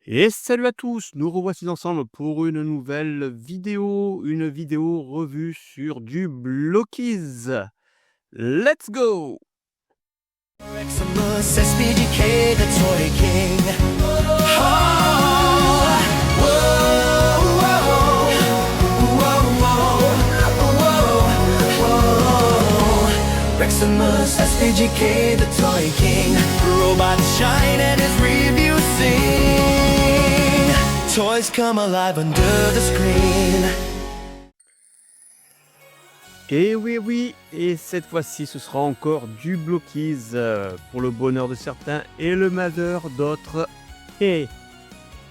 Et salut à tous, nous revoici ensemble pour une nouvelle vidéo, une vidéo revue sur du Blockies. Let's go! Maximus SPGK, the Toy King. Oh, whoa, whoa, whoa. Maximus SPGK, the Toy King. Robots shine and his reviews sing. Toys come alive under the screen. Et oui, et cette fois-ci ce sera encore du Blockies pour le bonheur de certains et le malheur d'autres. Et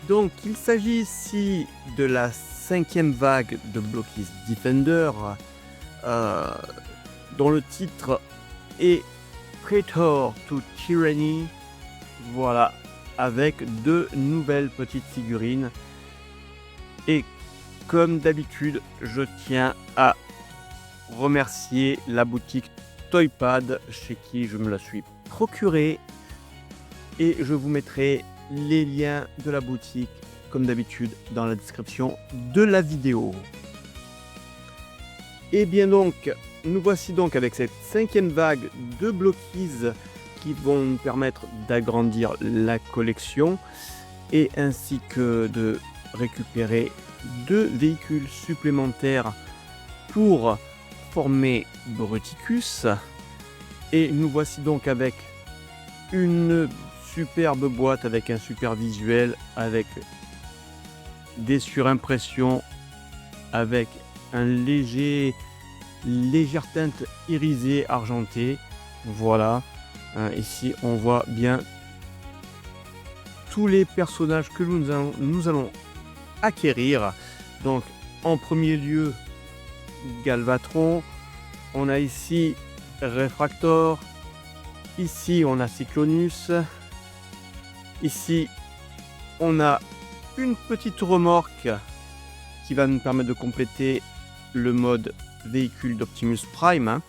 donc il s'agit ici de la 5e vague de Blockies Defender dont le titre est Praetor to Tyranny. Voilà, avec 2 nouvelles petites figurines. Et comme d'habitude, je tiens à remercier la boutique Toypad chez qui je me la suis procurée. Et je vous mettrai les liens de la boutique comme d'habitude dans la description de la vidéo. Et bien donc, nous voici donc avec cette 5e vague de Blockies qui vont nous permettre d'agrandir la collection et ainsi que de récupérer 2 véhicules supplémentaires pour former Bruticus. Et nous voici donc avec une superbe boîte avec un super visuel, avec des surimpressions, avec un légère teinte irisée argentée. Voilà, ici on voit bien tous les personnages que nous allons acquérir. Donc en premier lieu Galvatron, on a ici Refractor, ici on a Cyclonus, ici on a une petite remorque qui va nous permettre de compléter le mode véhicule d'Optimus Prime,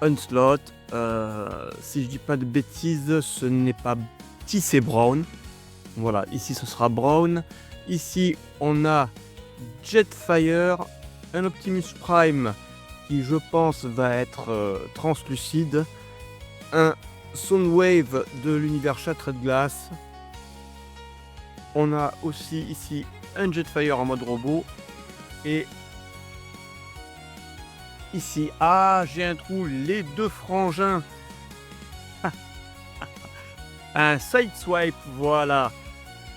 Onslaught, si je dis pas de bêtises, ce n'est pas petit, c'est Brown. Voilà, ici ce sera Brown. Ici on a Jetfire, un Optimus Prime qui je pense va être translucide, un Soundwave de l'univers Shattered Glass. On a aussi ici un Jetfire en mode robot et ici, j'ai un trou, les 2 frangins. Un Sideswipe, voilà.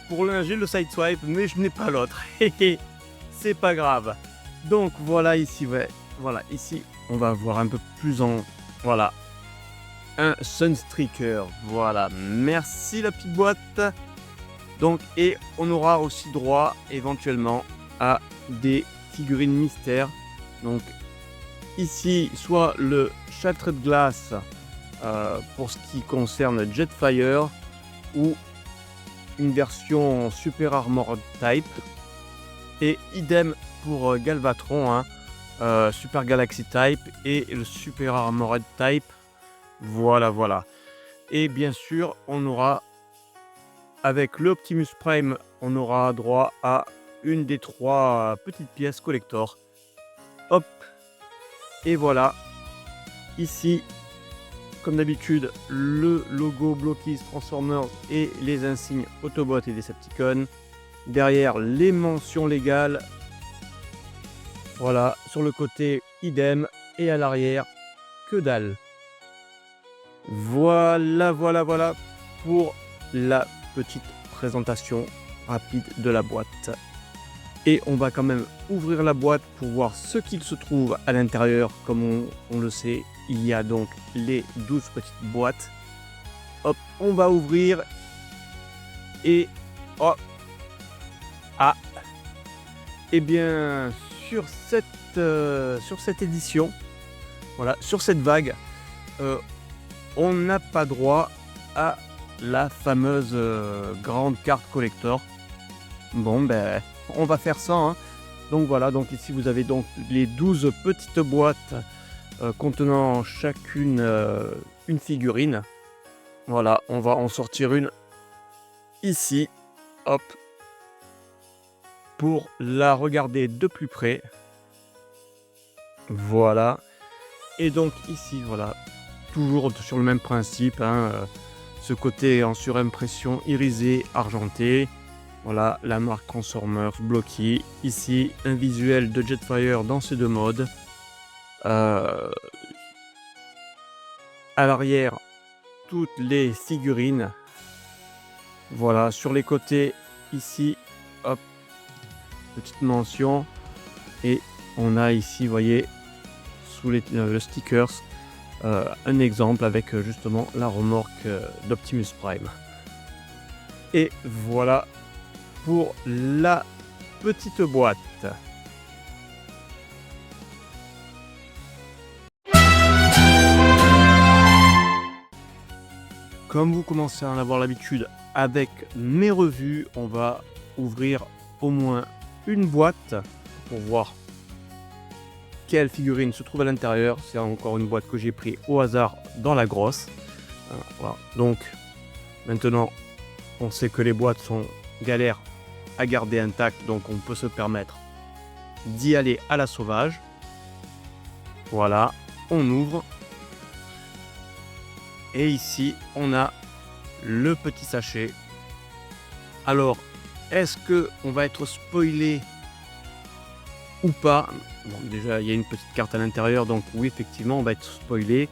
Pour l'un, j'ai le Sideswipe, mais je n'ai pas l'autre. C'est pas grave. Donc voilà ici, voilà, ici, on va voir un peu plus en... Voilà. Un Sunstreaker, voilà. Merci la petite boîte. Donc, et on aura aussi droit éventuellement à des figurines mystères. Donc, ici, soit le Shattered Glass pour ce qui concerne Jetfire, ou une version Super Armored Type, et idem pour Galvatron, Super Galaxy Type et le Super Armored Type. Voilà. Et bien sûr, on aura, avec le Optimus Prime, on aura droit à une des 3 petites pièces collector. Hop. Et voilà, ici, comme d'habitude, le logo Blockies Transformers et les insignes Autobot et Decepticons. Derrière, les mentions légales. Voilà, sur le côté, idem. Et à l'arrière, que dalle. Voilà pour la petite présentation rapide de la boîte. Et on va quand même ouvrir la boîte pour voir ce qu'il se trouve à l'intérieur. Comme on le sait, il y a donc les 12 petites boîtes. Hop, on va ouvrir. Et... oh, et bien, sur cette édition, voilà, sur cette vague, on n'a pas droit à la fameuse grande carte collector. Bon, ben... on va faire ça, Donc voilà, donc ici vous avez donc les 12 petites boîtes contenant chacune une figurine. Voilà, on va en sortir une ici. hop, pour la regarder de plus près. Voilà. Et donc ici, voilà, toujours sur le même principe, hein, ce côté en surimpression irisé argenté. Voilà, la marque Transformers Blocky. Ici, un visuel de Jetfire dans ces deux modes. À l'arrière, toutes les figurines. Voilà, sur les côtés, ici, hop, petite mention. Et on a ici, vous voyez, sous le stickers, un exemple avec justement la remorque d'Optimus Prime. Et voilà pour la petite boîte. Comme vous commencez à en avoir l'habitude avec mes revues, on va ouvrir au moins une boîte pour voir quelle figurine se trouve à l'intérieur. C'est encore une boîte que j'ai pris au hasard dans la grosse. Voilà. Donc maintenant on sait que les boîtes sont galères à garder intactes, donc on peut se permettre d'y aller à la sauvage. Voilà, on ouvre. Et ici on a le petit sachet. Alors, est-ce que on va être spoilé ou pas? Bon, déjà il y a une petite carte à l'intérieur, donc oui, effectivement on va être spoilé.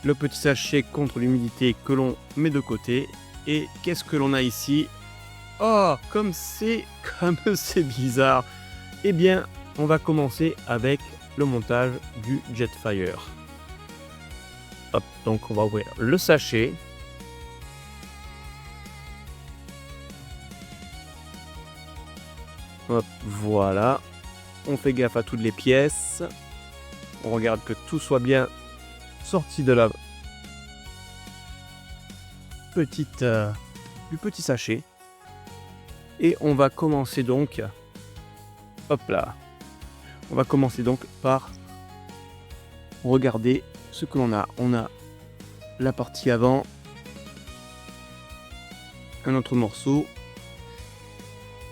Le petit sachet contre l'humidité que l'on met de côté. Et qu'est-ce que l'on a ici? Oh, comme c'est bizarre. Eh bien, on va commencer avec le montage du Jetfire. Hop, donc on va ouvrir le sachet. Hop, voilà. On fait gaffe à toutes les pièces. On regarde que tout soit bien sorti de la petite, du petit sachet. Et on va commencer donc, hop là, on va commencer donc par regarder ce que l'on a. On a la partie avant, un autre morceau.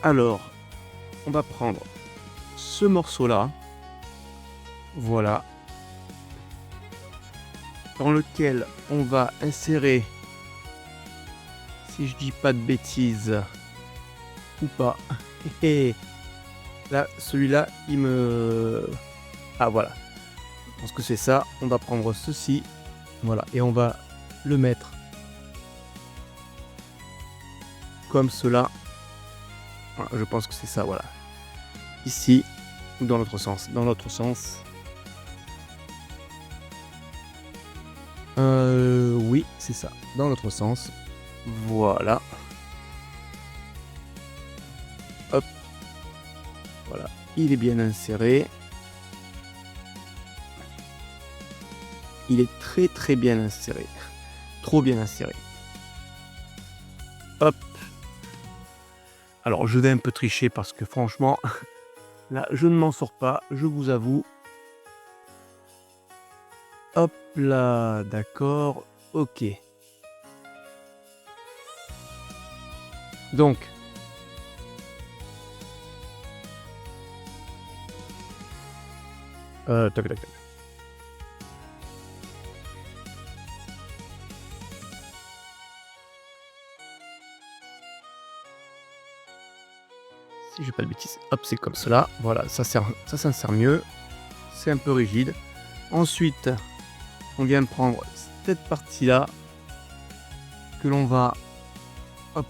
Alors, on va prendre ce morceau là, voilà, dans lequel on va insérer, si je dis pas de bêtises ou pas, et là celui-là il me, ah voilà, je pense que c'est ça. On va prendre ceci, voilà, et on va le mettre comme cela. Voilà, je pense que c'est ça, voilà, ici, ou dans l'autre sens, oui c'est ça, dans l'autre sens, voilà, hop, voilà, il est bien inséré, il est très bien inséré, trop bien inséré. Hop, alors je vais un peu tricher parce que franchement là je ne m'en sors pas, je vous avoue. Hop là, d'accord, ok. Donc, tac. Si j'ai pas de bêtises, hop, c'est comme cela. Voilà, ça s'insère mieux. C'est un peu rigide. Ensuite, on vient prendre cette partie-là que l'on va, hop.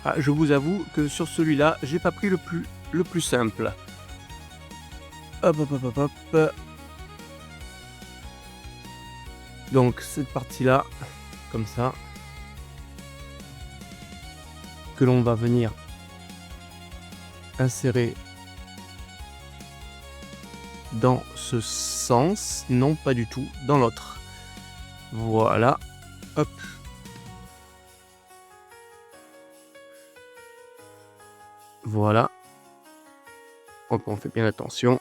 Ah, je vous avoue que sur celui-là, j'ai pas pris le plus simple. Hop. Donc cette partie-là, comme ça, que l'on va venir insérer dans ce sens, non pas du tout, dans l'autre. Voilà, hop. Voilà. Donc on fait bien attention.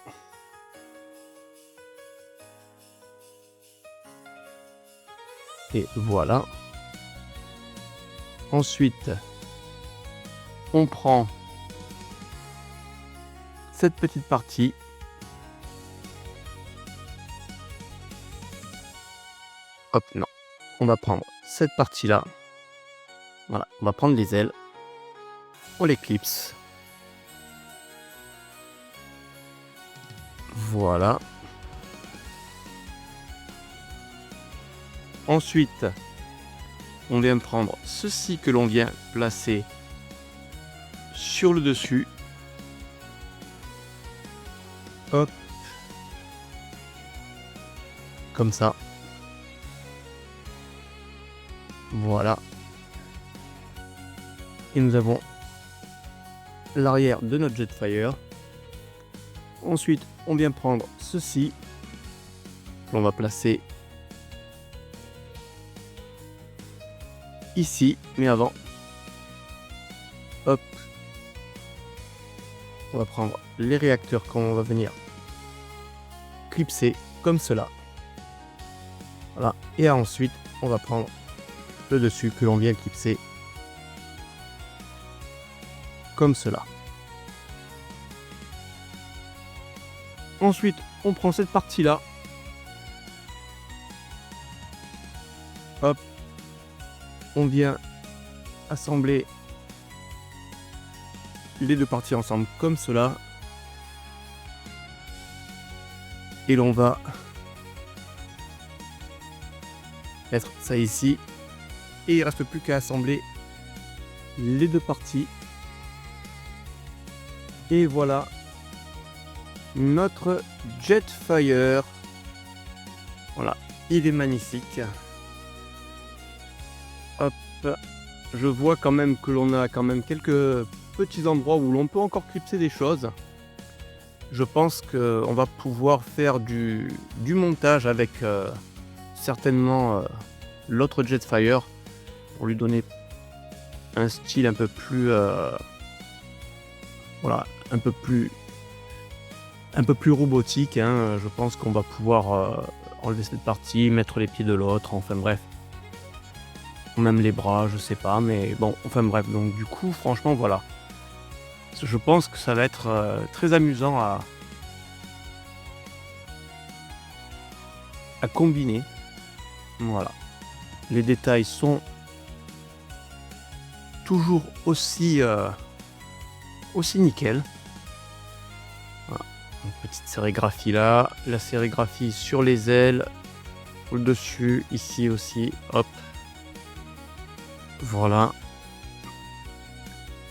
Et voilà. Ensuite, on prend cette petite partie. Hop, non. On va prendre cette partie-là. Voilà, on va prendre les ailes. On les clipse. Voilà. Ensuite, on vient prendre ceci que l'on vient placer sur le dessus. Hop. Comme ça. Voilà. Et nous avons l'arrière de notre Jetfire. Ensuite, on vient prendre ceci. Que l'on va placer ici. Mais avant, hop. On va prendre les réacteurs qu'on va venir clipser comme cela. Voilà. Et ensuite, on va prendre le dessus que l'on vient clipser comme cela. Ensuite, on prend cette partie-là. Hop. On vient assembler les deux parties ensemble comme cela. Et l'on va mettre ça ici. Et il ne reste plus qu'à assembler les deux parties. Et voilà notre Jetfire. Voilà, il est magnifique. Hop, je vois quand même que l'on a quand même quelques petits endroits où l'on peut encore clipser des choses. Je pense qu'on va pouvoir faire du montage avec certainement l'autre Jetfire pour lui donner un style un peu plus voilà, un peu plus robotique, hein. Je pense qu'on va pouvoir enlever cette partie, mettre les pieds de l'autre, enfin bref. Même les bras, je sais pas, mais bon, enfin bref. Donc du coup, franchement, voilà. Je pense que ça va être très amusant à combiner. Voilà. Les détails sont toujours aussi nickel. Voilà. Une petite sérigraphie là, la sérigraphie sur les ailes, sur le dessus, ici aussi, hop. Voilà.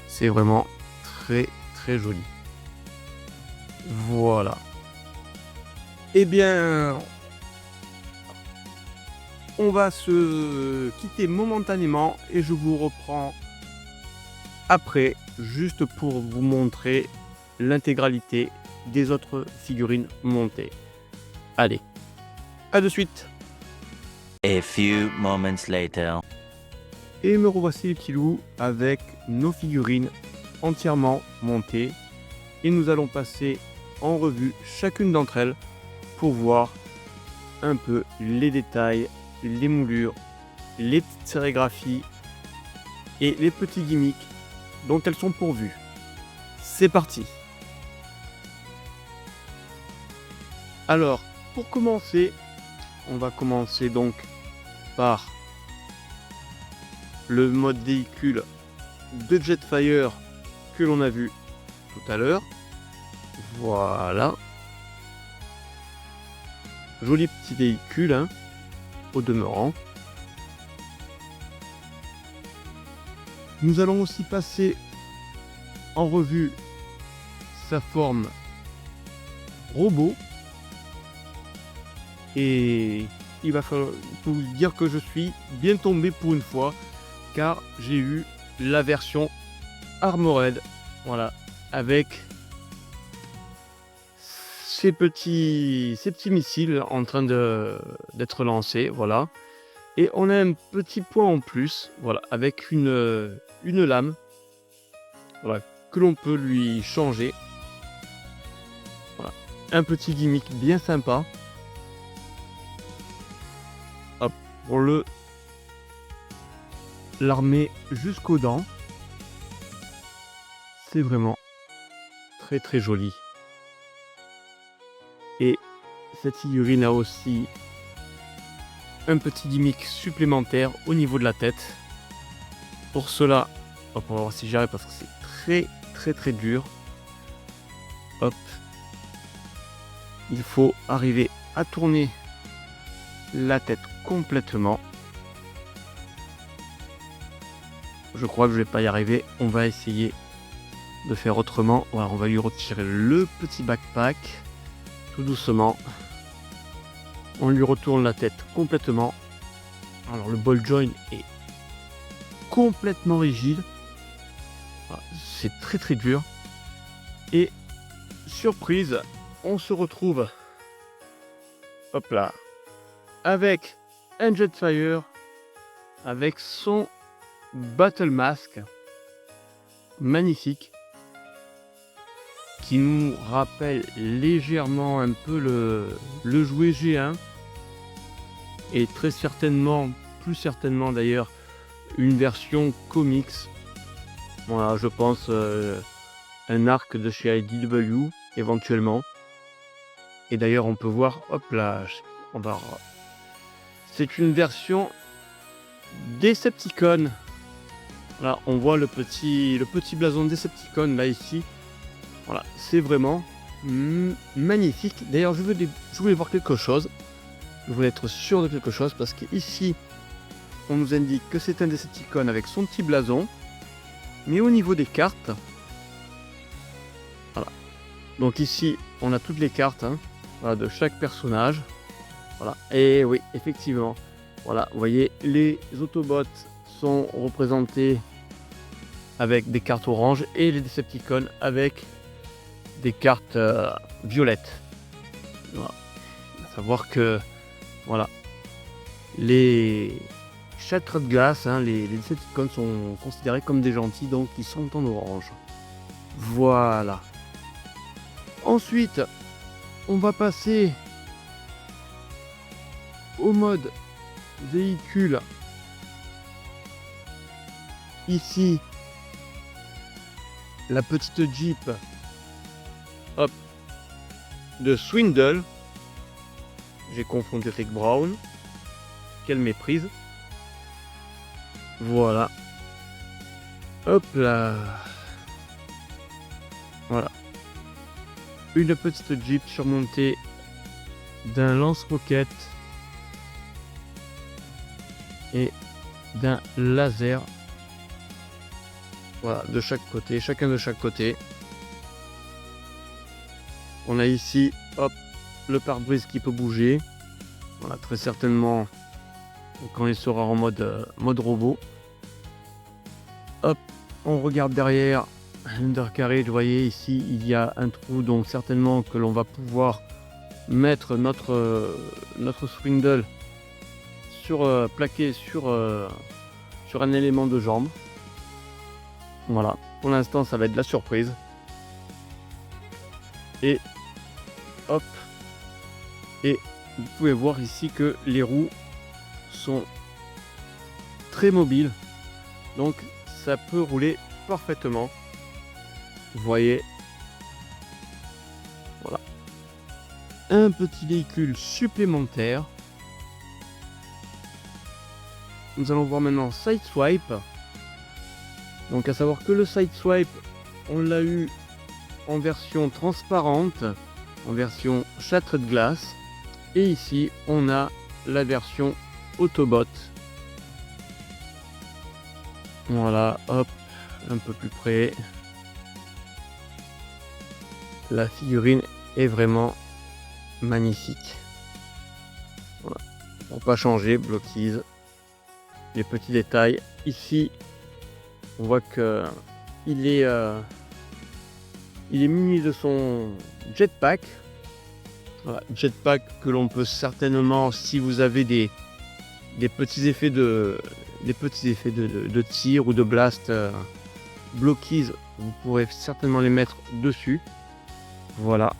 C'est vraiment très très joli. Voilà. Eh bien, on va se quitter momentanément et je vous reprends après, juste pour vous montrer l'intégralité des autres figurines montées. Allez, à de suite. A few moments later. Et me revoici les petits loups avec nos figurines entièrement montées. Et nous allons passer en revue chacune d'entre elles pour voir un peu les détails, les moulures, les petites sérigraphies et les petits gimmicks dont elles sont pourvues. C'est parti. Alors, pour commencer, on va commencer donc par le mode véhicule de Jetfire que l'on a vu tout à l'heure. Voilà. Joli petit véhicule, hein, au demeurant. Nous allons aussi passer en revue sa forme robot. Et il va falloir vous dire que je suis bien tombé pour une fois, car j'ai eu la version Armored, voilà, avec ces petits missiles en train d'être lancés, voilà. Et on a un petit point en plus, voilà, avec une lame, voilà, que l'on peut lui changer. Voilà, un petit gimmick bien sympa. Hop, pour l'armée jusqu'aux dents. C'est vraiment très très joli. Et cette figurine a aussi un petit gimmick supplémentaire au niveau de la tête. Pour cela, hop, on va voir si j'arrive parce que c'est très dur. Hop. Il faut arriver à tourner la tête complètement. Je crois que je vais pas y arriver. On va essayer de faire autrement. Voilà, on va lui retirer le petit backpack tout doucement. On lui retourne la tête complètement. Alors le ball joint est complètement rigide. Voilà, c'est très dur. Et surprise, on se retrouve, hop là, avec un Jetfire, avec son Battle Mask, magnifique, qui nous rappelle légèrement un peu le jouet G1, et très certainement, plus certainement d'ailleurs, une version comics. Voilà, je pense un arc de chez IDW éventuellement. Et d'ailleurs on peut voir, hop là, c'est une version Decepticon. Là on voit le petit blason Decepticon là ici. Voilà, c'est vraiment magnifique. D'ailleurs je voulais voir quelque chose. Je voulais être sûr de quelque chose parce qu'ici on nous indique que c'est un Decepticon avec son petit blason. Mais au niveau des cartes, voilà. Donc ici on a toutes les cartes, hein, voilà, de chaque personnage. Voilà. Et oui, effectivement. Voilà, vous voyez, les Autobots sont représentés avec des cartes oranges et les Decepticons avec des cartes violettes. Voilà. À savoir que voilà, les Shattered Glass, hein, les Decepticons sont considérés comme des gentils, donc ils sont en orange. Voilà. Ensuite, on va passer au mode véhicule. Ici, la petite Jeep, hop, de Swindle. J'ai confondu avec Brown. Quelle méprise. Voilà. Hop là. Voilà. Une petite Jeep surmontée d'un lance-roquette et d'un laser. Voilà, de chaque côté, chacun de chaque côté. On a ici, hop, le pare-brise qui peut bouger. Voilà, très certainement quand il sera en mode robot. Hop, on regarde derrière l'undercarriage. Vous voyez ici, il y a un trou, donc certainement que l'on va pouvoir mettre notre Swindle plaqué sur un élément de jambe. Voilà, pour l'instant ça va être de la surprise. Et hop, et vous pouvez voir ici que les roues sont très mobiles, donc ça peut rouler parfaitement. Vous voyez, voilà, un petit véhicule supplémentaire. Nous allons voir maintenant Sideswipe. Donc à savoir que le Sideswipe, on l'a eu en version transparente, en version Shattered Glass, et ici on a la version Autobot. Voilà, hop, un peu plus près. La figurine est vraiment magnifique. Voilà, pour pas changer, Blockies. Les petits détails ici, on voit que il est muni de son jetpack. Voilà, jetpack que l'on peut certainement, si vous avez des petits effets de tir ou de blast Blockies, vous pourrez certainement les mettre dessus. Voilà.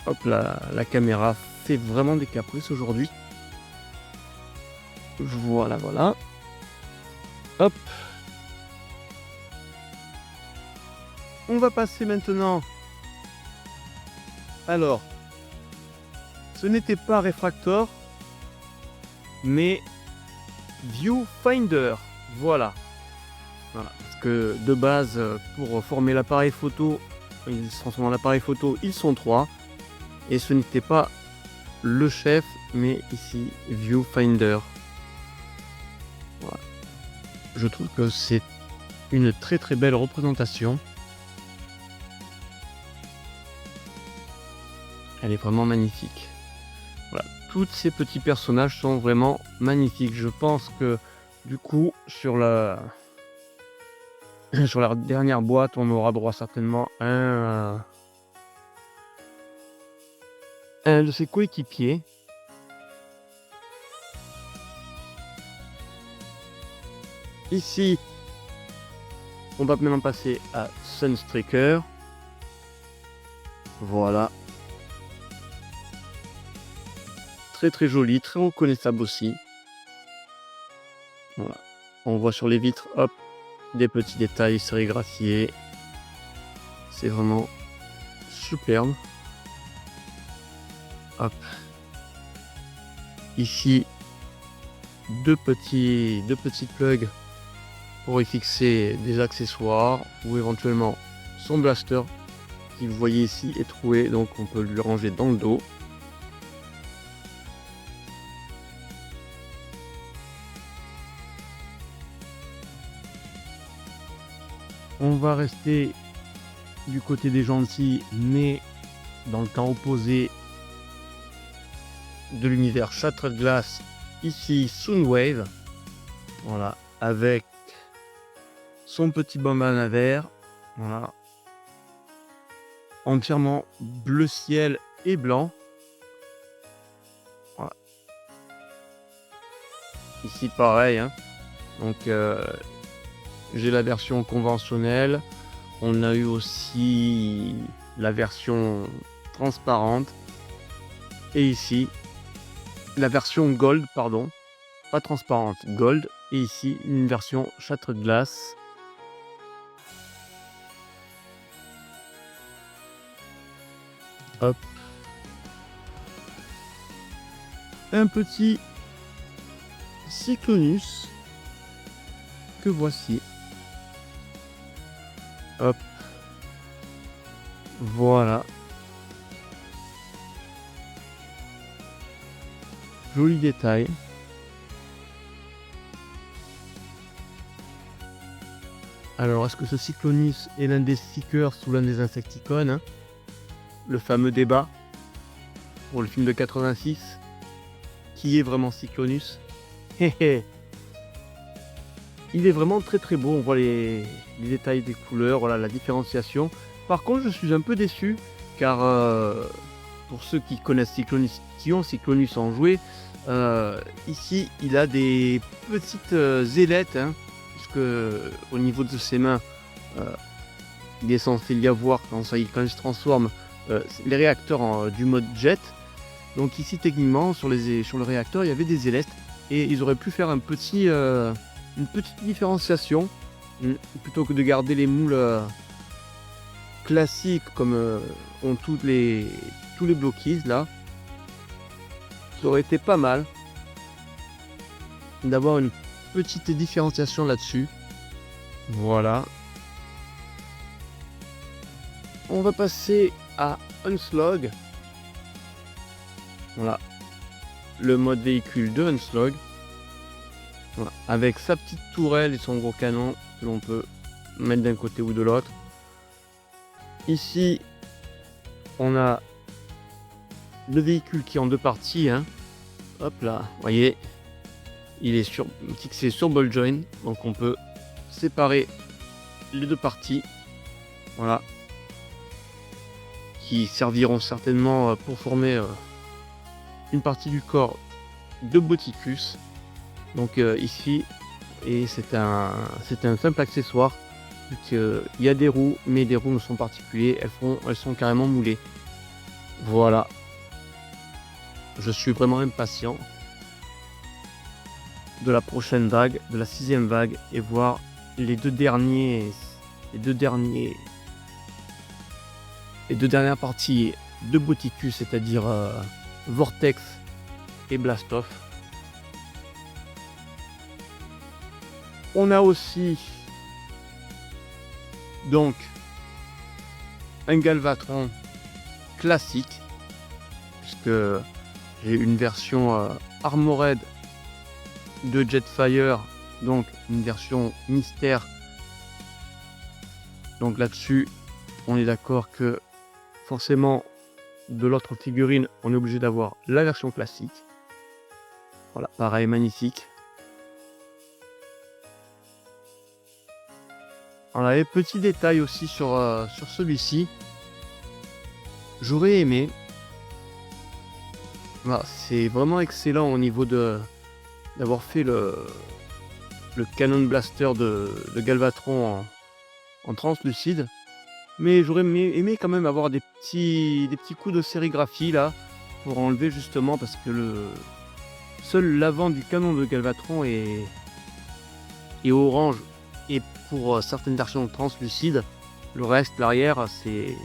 Hop, la caméra fait vraiment des caprices aujourd'hui. Voilà. Hop. On va passer maintenant. Alors, ce n'était pas Refractor, mais Viewfinder. Voilà. Voilà. Parce que de base, pour former l'appareil photo, ils se transforment en appareil photo, ils sont 3. Et ce n'était pas le chef, mais ici Viewfinder. Voilà. Je trouve que c'est une très très belle représentation. Elle est vraiment magnifique. Voilà. Tous ces petits personnages sont vraiment magnifiques. Je pense que du coup, sur la dernière boîte, on aura droit certainement à un de ses coéquipiers. Ici, on va maintenant passer à Sunstreaker. Voilà. Très très joli, très reconnaissable aussi. Voilà. On voit sur les vitres, hop, des petits détails sérigraphiés. C'est vraiment superbe. Hop. Ici, deux petits plugs pour y fixer des accessoires ou éventuellement son blaster qui vous voyez ici est troué, donc on peut lui ranger dans le dos. On va rester du côté des gentils, mais dans le camp opposé de l'univers Shattered Glass, ici Soundwave, voilà, avec son petit bandana vert, voilà, entièrement bleu ciel et blanc. Voilà. Ici pareil, hein. Donc j'ai la version conventionnelle, on a eu aussi la version transparente, et ici la version gold, pardon, pas transparente, gold, et ici une version Shattered Glass. Hop. Un petit Cyclonus que voici. Hop. Voilà. Joli détail. Alors, est-ce que ce Cyclonus est l'un des Seekers ou l'un des Insecticons, hein? Le fameux débat pour le film de 86. Qui est vraiment Cyclonus? Il est vraiment très très beau. On voit les détails des couleurs, voilà, la différenciation. Par contre, je suis un peu déçu car pour ceux qui connaissent Cyclonus, qui ont Cyclonus en jouet, ici il a des petites ailettes, hein, puisque au niveau de ses mains, il est censé y avoir quand il se transforme les réacteurs du mode jet. Donc ici techniquement sur le réacteur il y avait des ailettes et ils auraient pu faire une petite différenciation plutôt que de garder les moules classiques comme ont tous les blockies là. Ça aurait été pas mal d'avoir une petite différenciation là-dessus. Voilà. On va passer à Unslog. Voilà. Le mode véhicule de Unslog. Voilà. Avec sa petite tourelle et son gros canon que l'on peut mettre d'un côté ou de l'autre. Ici, on a le véhicule qui est en deux parties, hein. Hop là, vous voyez, il est fixé sur ball joint, donc on peut séparer les deux parties, voilà, qui serviront certainement pour former une partie du corps de Boticus. Donc ici, et c'est un simple accessoire, il y a des roues, mais des roues ne sont particuliers, elles sont carrément moulées. Voilà. Je suis vraiment impatient. de la prochaine vague, de la 6e vague, et voir les deux dernières parties de Boticus, c'est-à-dire Vortex et Blastoff. On a aussi donc un Galvatron classique, puisque j'ai une version Armored de Jetfire, donc une version mystère. Donc là-dessus, on est d'accord que forcément de l'autre figurine, on est obligé d'avoir la version classique. Voilà, pareil, magnifique. On avait petit détail aussi sur celui-ci. J'aurais aimé. Voilà, c'est vraiment excellent au niveau d'avoir fait le Cannon Blaster de Galvatron en translucide. Mais j'aurais aimé quand même avoir des petits coups de sérigraphie là pour enlever justement, parce que seul l'avant du canon de Galvatron est orange, et pour certaines versions translucides, le reste, l'arrière, c'est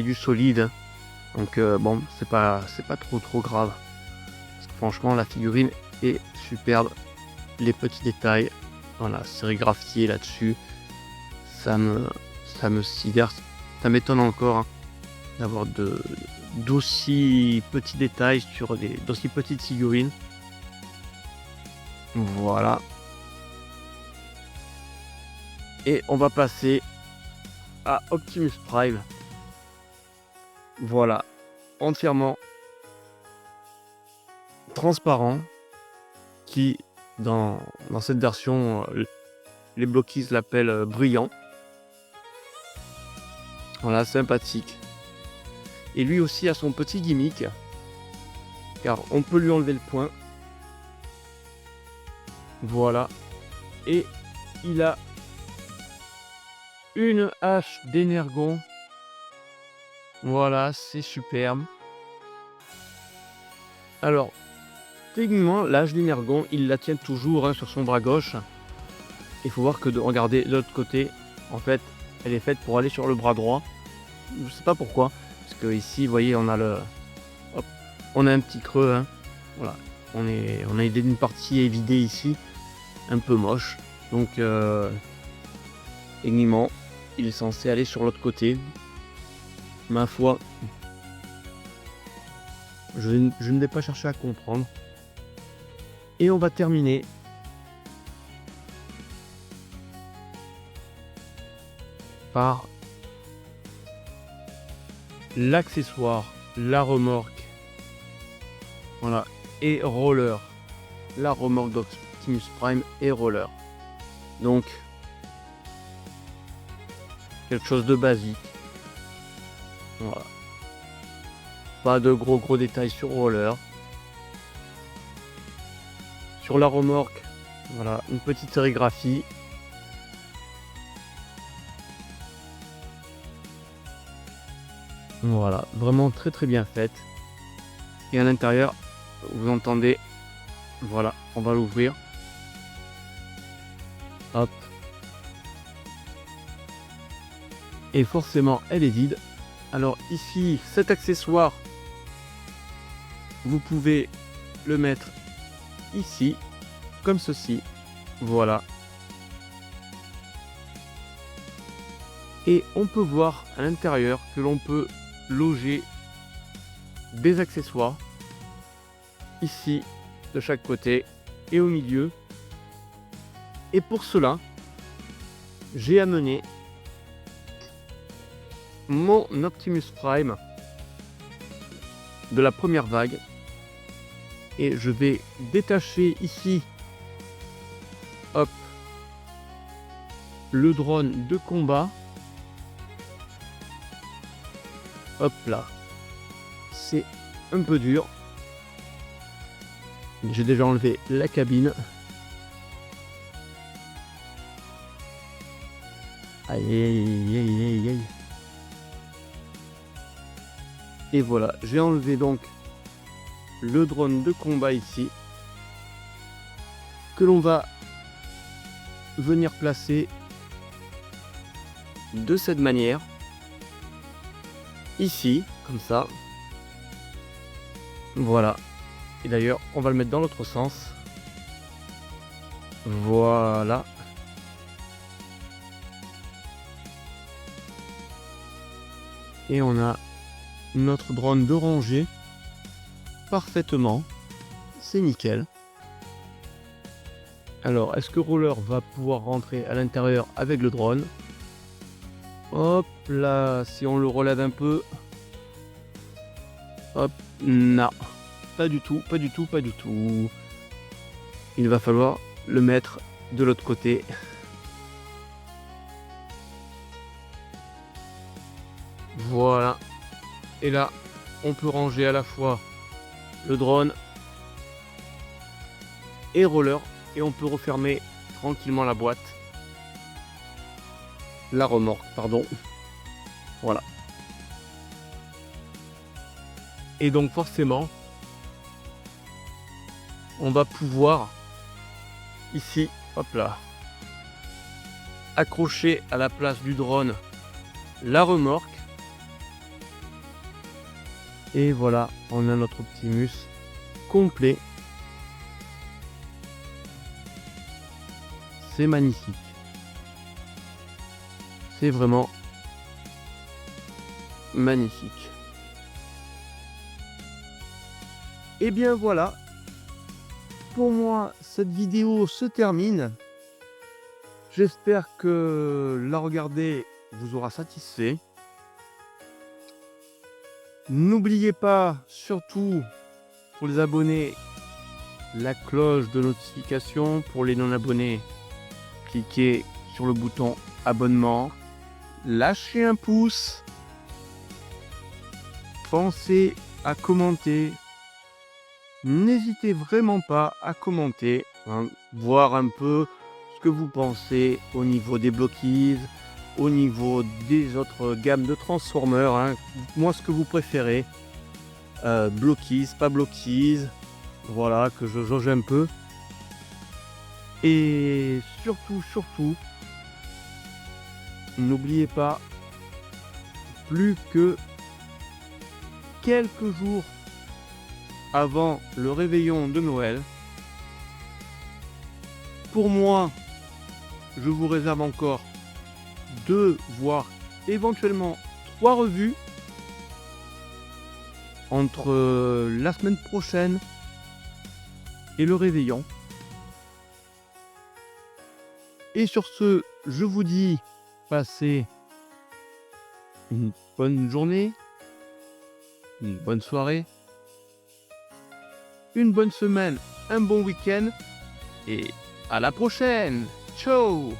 du solide. Donc bon, c'est pas trop grave. Parce que franchement, la figurine est superbe. Les petits détails, voilà, sérigraphié là-dessus, ça me sidère. Ça m'étonne encore hein, d'avoir d'aussi petits détails sur d'aussi petites figurines. Voilà. Et on va passer à Optimus Prime. Voilà, entièrement transparent, qui dans cette version, les blockies l'appellent brillant. Voilà, sympathique. Et lui aussi a son petit gimmick, car on peut lui enlever le point. Voilà. Et il a une hache d'énergon. Voilà, c'est superbe. Alors, techniquement, la hache d'énergon, il la tient toujours hein, sur son bras gauche. Il faut voir que regardez de l'autre côté, en fait, elle est faite pour aller sur le bras droit. Je sais pas pourquoi, parce que ici, vous voyez, on a on a un petit creux. Hein. Voilà, on a une partie évidée ici, un peu moche. Donc, techniquement, il est censé aller sur l'autre côté. Ma foi, je ne vais pas chercher à comprendre. Et on va terminer par l'accessoire, la remorque. Voilà, et roller. La remorque d'Optimus Prime et roller. Donc, quelque chose de basique. Voilà. Pas de gros détails sur roller. Sur la remorque, voilà, une petite sérigraphie. Voilà, vraiment très bien faite. Et à l'intérieur, vous entendez, voilà, on va l'ouvrir. Hop. Et forcément, elle est vide. Alors ici, cet accessoire, vous pouvez le mettre ici, comme ceci. Voilà. Et on peut voir à l'intérieur que l'on peut loger des accessoires ici, de chaque côté et au milieu. Et pour cela, j'ai amené mon Optimus Prime de la première vague, et je vais détacher ici, hop, le drone de combat. Hop là, c'est un peu dur. J'ai déjà enlevé la cabine. Aïe aïe aïe aïe aïe. Et voilà, j'ai enlevé donc le drone de combat ici. que l'on va venir placer de cette manière. Ici, comme ça. Voilà. Et d'ailleurs, on va le mettre dans l'autre sens. Voilà. Et on a notre drone de rangée parfaitement. C'est nickel. Alors, est-ce que Roller va pouvoir rentrer à l'intérieur avec le drone? Hop là, si on le relève un peu. Hop, non. Pas du tout, pas du tout, pas du tout. Il va falloir le mettre de l'autre côté. Voilà. Et là, on peut ranger à la fois le drone et Roller. Et on peut refermer tranquillement la boîte. La remorque, pardon. Voilà. Et donc forcément, on va pouvoir ici, hop là, accrocher à la place du drone la remorque. Et voilà, on a notre Optimus complet. C'est magnifique. C'est vraiment magnifique. Et bien voilà. Pour moi, cette vidéo se termine. J'espère que la regarder vous aura satisfait. N'oubliez pas, surtout pour les abonnés, la cloche de notification. Pour les non-abonnés, cliquez sur le bouton abonnement. Lâchez un pouce. Pensez à commenter. N'hésitez vraiment pas à commenter, hein, voir un peu ce que vous pensez au niveau des Blockies, au niveau des autres gammes de Transformers. Hein. Moi, ce que vous préférez, Blockies, pas Blockies, voilà, que je jauge un peu. Et surtout, n'oubliez pas, plus que quelques jours avant le réveillon de Noël, pour moi, je vous réserve encore 2, voire éventuellement 3 revues entre la semaine prochaine et le réveillon. Et sur ce, je vous dis, passez une bonne journée, une bonne soirée, une bonne semaine, un bon week-end et à la prochaine. Ciao!